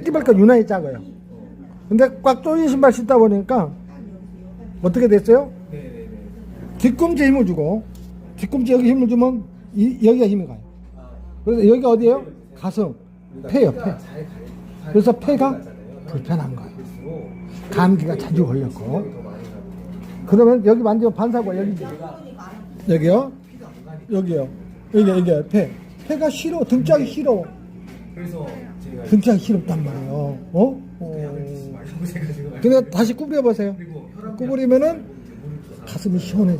새끼발가락 유난히 작아요. 근데 꽉 조인 신발 신다 보니까 어떻게 됐어요? 뒤꿈치에 힘을 주고, 뒤꿈치 여기 힘을 주면 여기가 힘이 가요. 그래서 여기가 어디예요? 가슴, 폐요, 폐. 그래서 폐가 불편한 거예요. 감기가 자주 걸렸고. 그러면 여기 만지면 반사고 여기요? 여기요. 여기 폐. 폐가 싫어. 등짝이 싫어. 등짝이 싫었단 말이에요. 근데 다시 구부려 보세요. 구부리면은 가슴이 시원해.